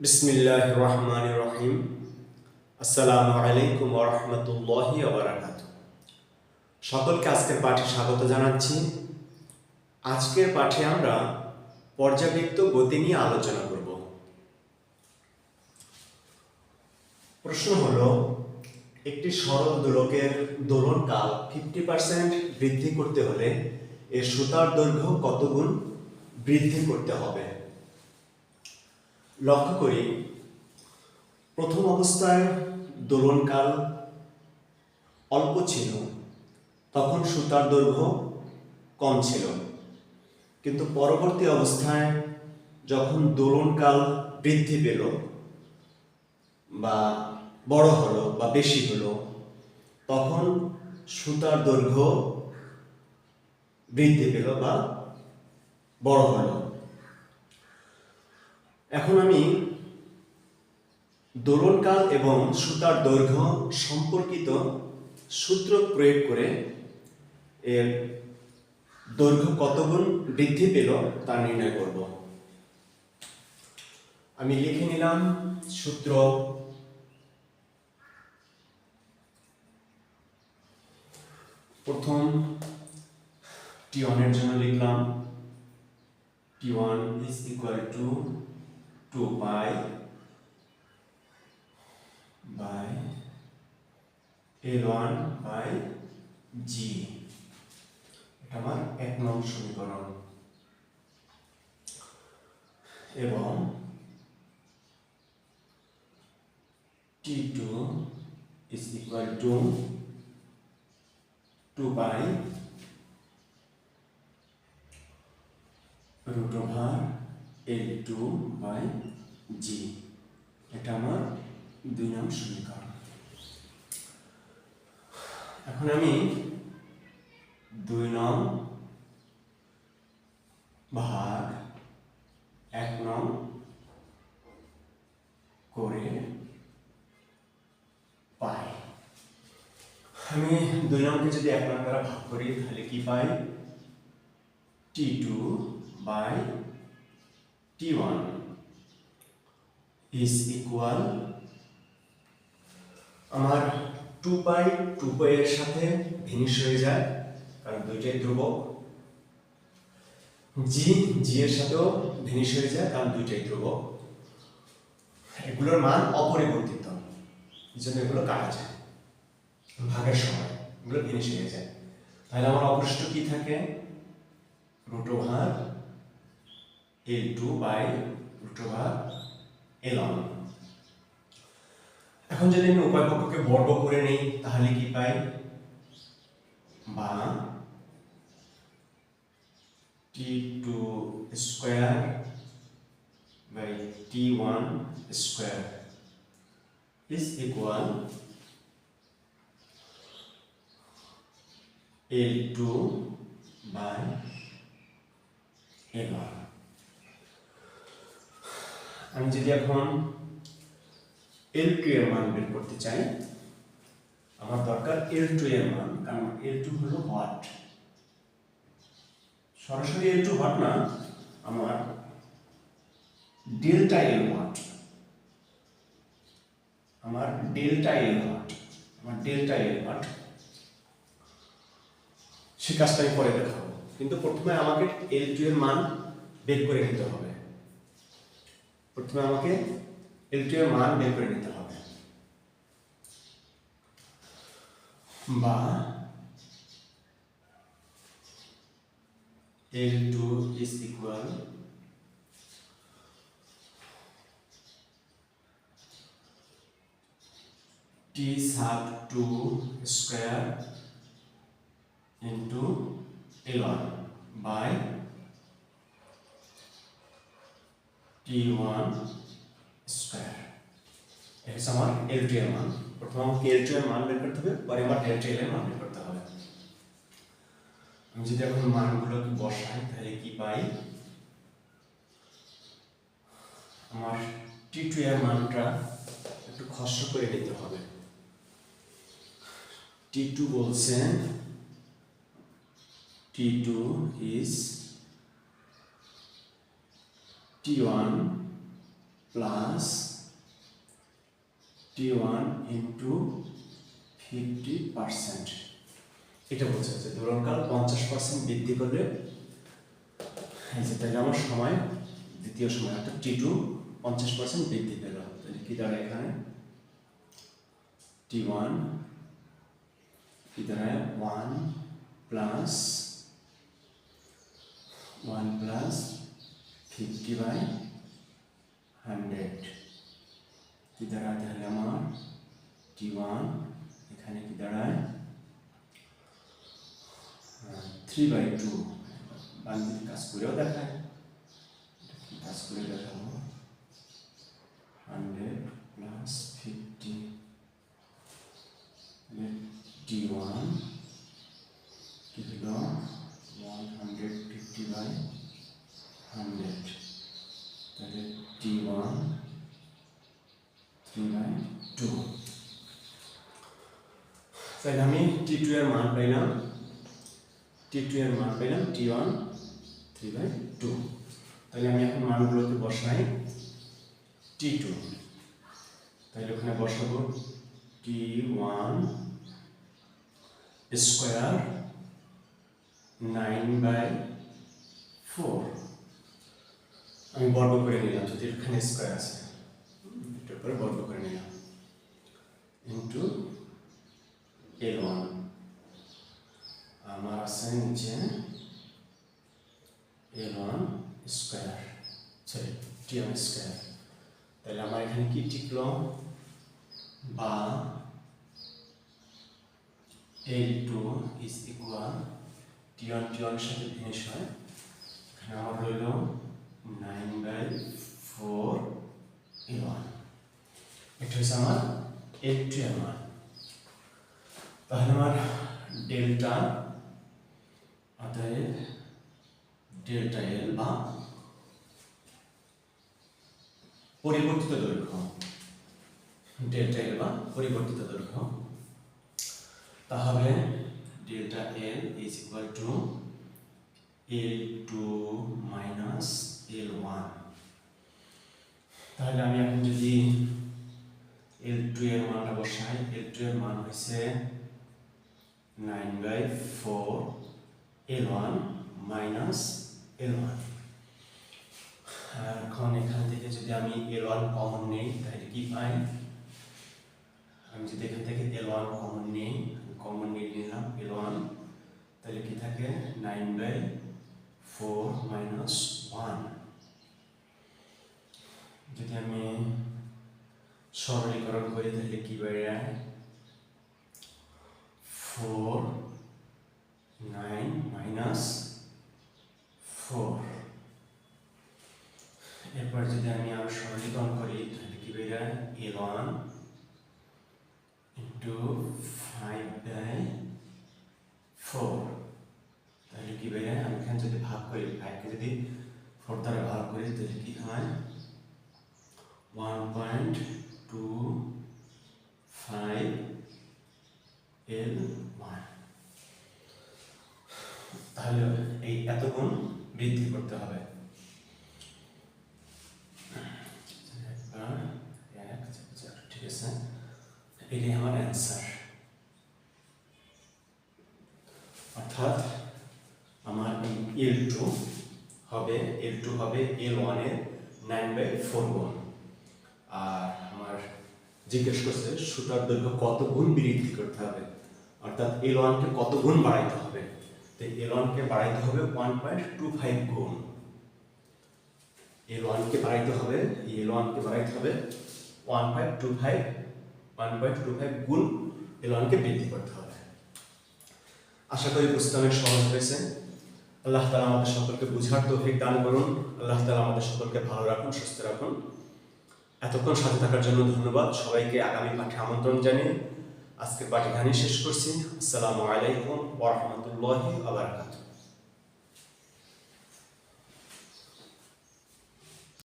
বিসমিল্লাহির রহমানির রহিম। আসসালামু আলাইকুম ওয়া রাহমাতুল্লাহি ওয়া বারাকাতুহু। সকলকে আজকের পাঠে স্বাগত জানাচ্ছি। আজকের পাঠে আমরা পর্যাবৃত্ত গতি নিয়ে আলোচনা করব। প্রশ্ন হলো, একটি সরল দোলকের দোলনকাল 50% বৃদ্ধি করতে হলে এর সুতার দৈর্ঘ্য কত গুণ বৃদ্ধি করতে হবে? লক্ষ্য করি, প্রথম অবস্থায় দোলনকাল অল্প ছিল, তখন সুতার দৈর্ঘ্য কম ছিল, কিন্তু পরবর্তী অবস্থায় যখন দোলনকাল বৃদ্ধি পেল বা বড় হলো বা বেশি হলো, তখন সুতার দৈর্ঘ্য বৃদ্ধি পেল বা বড় হলো। এখন আমি দোলনকাল এবং সুতার দৈর্ঘ্য সম্পর্কিত সূত্র প্রয়োগ করে এর দৈর্ঘ্য কত গুণ বৃদ্ধি পেল তা নির্ণয় করব। আমি লিখে নিলাম সূত্র। প্রথম T1 এর জন্য লিখলাম T1 is equal to 2 pi by L1 by G। এটা আমার 1 নং সমীকরণ। এবং T2 is equal to 2 pi root over L2 by G। এটা আমার 2 নং সমীকরণ। এখন আমি 2 নং ভাগ 1 নং করে পাই। আমি 2 নংকে যদি 1 নং দ্বারা ভাগ করি তাহলে কি পাই? T2 by T1 is equal, আমার 2 পাই এর সাথে ভিনিশ হয়ে যায়, কারণ দুইটাই ধ্রুবক। জি এর সাথেও ভিনিশ হয়ে যায়, কারণ দুইটাই ধ্রুবক। এগুলোর মান অপরিবর্তিত, এই জন্য এগুলো কাটা যায় ভাগের সময়, এগুলো ভিনিশ হয়ে যায়। তাহলে আমার অবশিষ্ট কি থাকে? Root over L2 by root over L1। এখন যদি আমি উভয় পক্ষকে বর্গ করে নেই তাহলে কি পাই? বা T2 square by T1 square is equal L2 by L1। আমি যদি এখন L2 এর মান বের করতে চাই, আমার দরকার L2 এর মান, কারণ L2 হলো ওয়াট। সরাসরি L2 ওয়াট না, আমার ডেল্টা L ওয়াট, আমার ডেল্টা L ওয়াট, আমার ডেল্টা L ওয়াট। সে কাজটা আমি পরে দেখাবো, কিন্তু প্রথমে আমাকে L2 এর মান বের করে নিতে হবে। প্রথমে আমাকে L2 এর মান বের করে নিতে হবে। বা L2 is equal T sub 2 square into L1 by T1 square। এটা হচ্ছে আমার L2 এর মান। প্রথমে আমাকে L2 এর মান বের করতে হবে, পরে আমার ডেল্টা L এর মান বের করতে হবে। আমি যদি এখন মানগুলোকে বসাই তাহলে কি পাই? আমার T2 এর মানটা একটু খসড়া করে নিতে হবে। T2 বলছেন T2 is T1 plus T1 into 50%। এটা বলছে যে দোলনকাল 50% বৃদ্ধি করলে এই যে তাহলে আমার সময় দ্বিতীয় সময় অর্থাৎ T2 50% বৃদ্ধি পেল। তাহলে কি দাঁড়ায় এখানে T1 কি দাঁড়ায় 1 প্লাস 50/100 কি দাঁড়ায় তাহলে আমার T1 এখানে কি দাঁড়ায় 3/2। বান্দির কাজ করেও দেখায়, কাজ করে দেখাবো 100 প্লাস 50 T1 কি হলো 150/100 তাহলে T1 3/2। তাহলে আমি T2 এর মান পাইলাম T1 3/2। তাহলে আমি এখন মানগুলোকে বসাই T2, তাহলে ওখানে বসাবো T1 স্কোয়ার 9/4 আমি বর্গ করে নিলাম, যদি এখানে স্কোয়ার আছে এটার উপরে বর্গ করে নিলাম ইন্টু L1 আমার আছে নিচে L1 square sorry T1 square. তাহলে আমার এখানে কি টিকলো বা L2 ইজ ইকুয়াল T1 এর সাথে ফিনিশ হয়, এখানে আমার রইল 9/4 L1। এটা হচ্ছে আমার L2 এর মান। তাহলে আমার ডেল্টা অতএব ডেল্টা L বা পরিবর্তিত দৈর্ঘ্য তাহলে delta L is equal to L2 minus L1। তাহলে আমি এখন যদি L2 এর মানটা বসাই, L2 এর মান হয়েছে 9/4 L1 মাইনাস L1। এখন এখান থেকে যদি আমি L1 কমন নেই তাহলে কি পাই, আমি যদি এখান থেকে L1 কমন নিয়ে নিলাম L1, তাহলে কি থাকে 9/4 মাইনাস 1। যদি আমি সরলীকরণ করি তাহলে কি বেড়ে 4 9 মাইনাস 4। এরপর যদি আমি আরো সরলীকরণ করি তাহলে কি বেড়ে L1 ইন্টু 5/4। তাহলে কি বেড়ে আমি এখানে যদি ভাগ করি 5কে যদি 4 দ্বারা ভাগ করি তাহলে কি হয় 1.25 L1। তাহলে এই এত গুণ বৃদ্ধি করতে হবে। ঠিক আছে, এটাই আমার অ্যান্সার। অর্থাৎ আমার এই L2 হবে L1 এর 9/4 গুণ। আর আমার জিজ্ঞেস করছে সুতার দৈর্ঘ্য কত গুণ বৃদ্ধি করতে হবে, অর্থাৎ L1 কে কত গুণ বাড়াইতে হবে। তো L1 কে বাড়াইতে হবে 1.25 গুণ। L1 কে বাড়াইতে হবে 1.25 গুণ L1 কে বৃদ্ধি করতে হবে। আশা করি বুঝতে অনেক সহজ হয়েছে। আল্লাহ তাআলা আমাদের সকলকে বুঝার তৌফিক দান করুন। আল্লাহ তাআলা আমাদের সকলকে ভালো রাখুন, সুস্থ রাখুন। এতক্ষণ সাথে থাকার জন্য ধন্যবাদ। সবাইকে আগামী পাঠে আমন্ত্রণ জানিয়ে আজকের পাঠ এখানেই শেষ করছি। আসসালামু আলাইকুম ওয়া রাহমাতুল্লাহি ওয়া বারাকাতুহু।